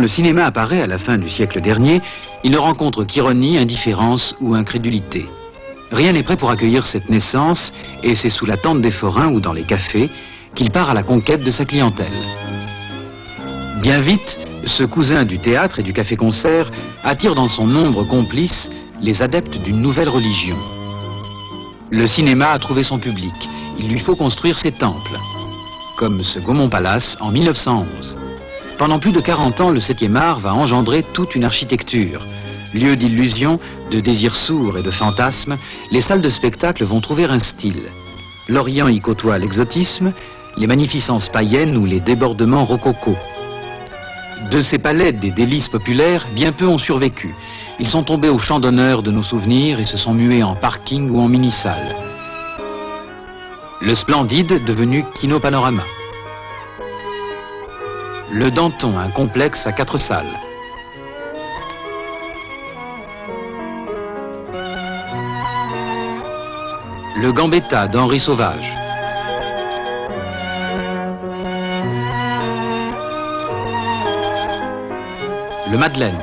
le cinéma apparaît à la fin du siècle dernier, il ne rencontre qu'ironie, indifférence ou incrédulité. Rien n'est prêt pour accueillir cette naissance, et c'est sous la tente des forains ou dans les cafés qu'il part à la conquête de sa clientèle. Bien vite, ce cousin du théâtre et du café-concert attire dans son nombre complice les adeptes d'une nouvelle religion. Le cinéma a trouvé son public. Il lui faut construire ses temples, comme ce Gaumont Palace en 1911. Pendant plus de 40 ans, le 7e art va engendrer toute une architecture. Lieu d'illusions, de désirs sourds et de fantasmes, les salles de spectacle vont trouver un style. L'Orient y côtoie l'exotisme, les magnificences païennes ou les débordements rococo. De ces palais des délices populaires, bien peu ont survécu. Ils sont tombés au champ d'honneur de nos souvenirs et se sont mués en parking ou en mini-salle. Le Splendide devenu Kino Panorama. Le Danton, un complexe à 4 salles. Le Gambetta d'Henri Sauvage. Le Madeleine.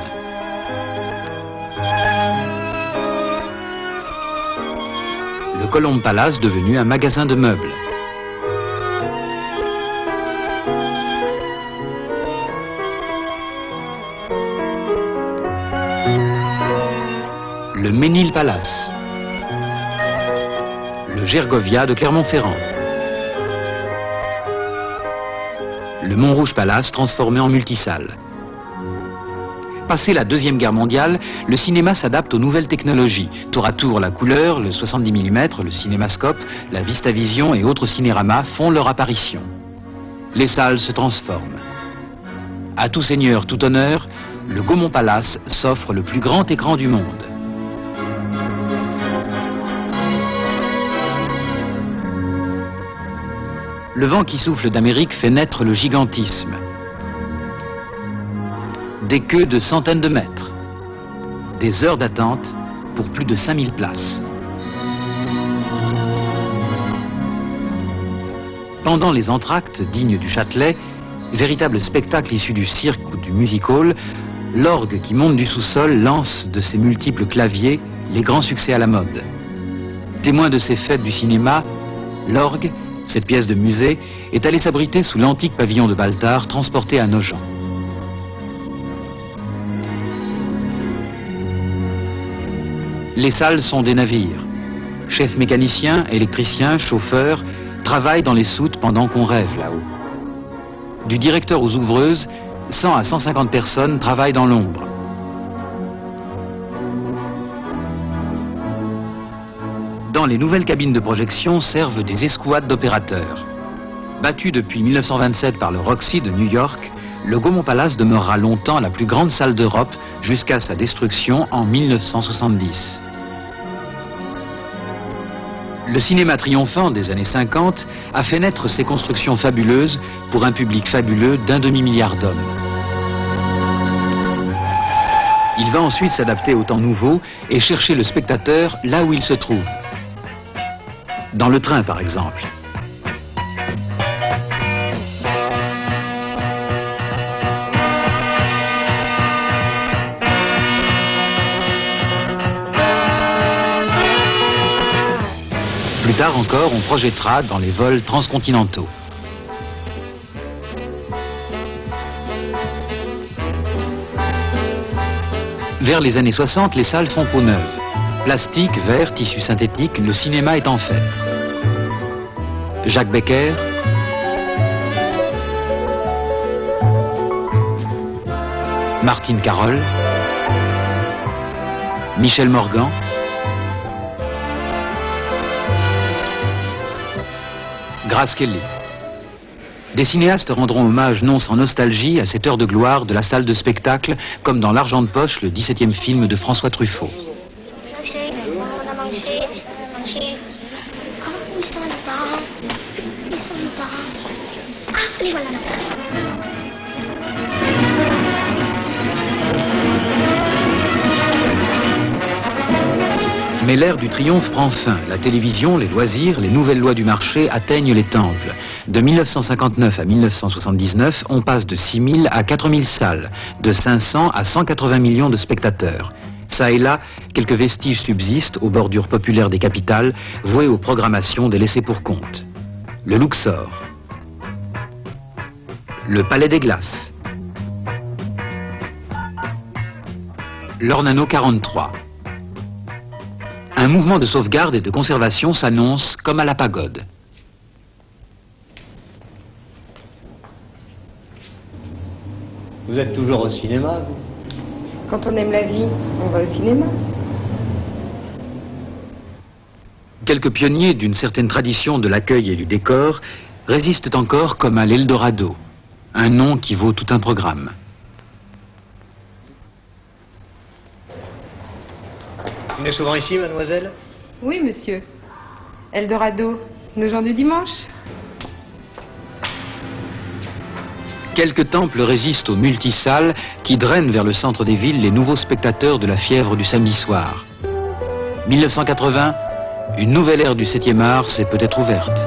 Le Colombe Palace devenu un magasin de meubles. Le Ménil Palace. Le Gergovia de Clermont-Ferrand. Le Montrouge Palace transformé en multisalle. Passé la Deuxième Guerre mondiale, le cinéma s'adapte aux nouvelles technologies. Tour à tour, la couleur, le 70 mm, le cinémascope, la VistaVision et autres cinéramas font leur apparition. Les salles se transforment. À tout seigneur, tout honneur, le Gaumont Palace s'offre le plus grand écran du monde. Le vent qui souffle d'Amérique fait naître le gigantisme. Des queues de centaines de mètres. Des heures d'attente pour plus de 5000 places. Pendant les entr'actes dignes du Châtelet, véritable spectacle issu du cirque ou du music-hall, l'orgue qui monte du sous-sol lance de ses multiples claviers les grands succès à la mode. Témoin de ces fêtes du cinéma, l'orgue, cette pièce de musée, est allée s'abriter sous l'antique pavillon de Baltard transporté à Nogent. Les salles sont des navires. Chefs mécaniciens, électriciens, chauffeurs travaillent dans les soutes pendant qu'on rêve là-haut. Du directeur aux ouvreuses, 100 à 150 personnes travaillent dans l'ombre. Dans les nouvelles cabines de projection servent des escouades d'opérateurs. Battu depuis 1927 par le Roxy de New York, le Gaumont Palace demeurera longtemps la plus grande salle d'Europe jusqu'à sa destruction en 1970. Le cinéma triomphant des années 50 a fait naître ces constructions fabuleuses pour un public fabuleux d'1 demi-milliard d'hommes. Il va ensuite s'adapter au temps nouveau et chercher le spectateur là où il se trouve. Dans le train, par exemple. Plus tard encore, on projettera dans les vols transcontinentaux. Vers les années 60, les salles font peau neuve. Plastique, verre, tissu synthétique, le cinéma est en fête. Jacques Becker, Martine Carole, Michel Morgan, Grace Kelly. Des cinéastes rendront hommage non sans nostalgie à cette heure de gloire de la salle de spectacle, comme dans L'Argent de poche, le 17e film de François Truffaut. Mais l'ère du triomphe prend fin. La télévision, les loisirs, les nouvelles lois du marché atteignent les temples. De 1959 à 1979, on passe de 6 000 à 4 000 salles, de 500 à 180 millions de spectateurs. Ça et là, quelques vestiges subsistent aux bordures populaires des capitales, vouées aux programmations des laissés-pour-compte. Le Luxor, le Palais des Glaces, l'Ornano 43. Un mouvement de sauvegarde et de conservation s'annonce comme à la pagode. Vous êtes toujours au cinéma, vous? Quand on aime la vie, on va au cinéma. Quelques pionniers d'une certaine tradition de l'accueil et du décor résistent encore comme à l'Eldorado, un nom qui vaut tout un programme. Vous venez souvent ici, mademoiselle? Oui, monsieur. Eldorado, nos gens du dimanche. Quelques temples résistent aux multisalles qui drainent vers le centre des villes les nouveaux spectateurs de la fièvre du samedi soir. 1980, une nouvelle ère du 7e art s'est peut-être ouverte.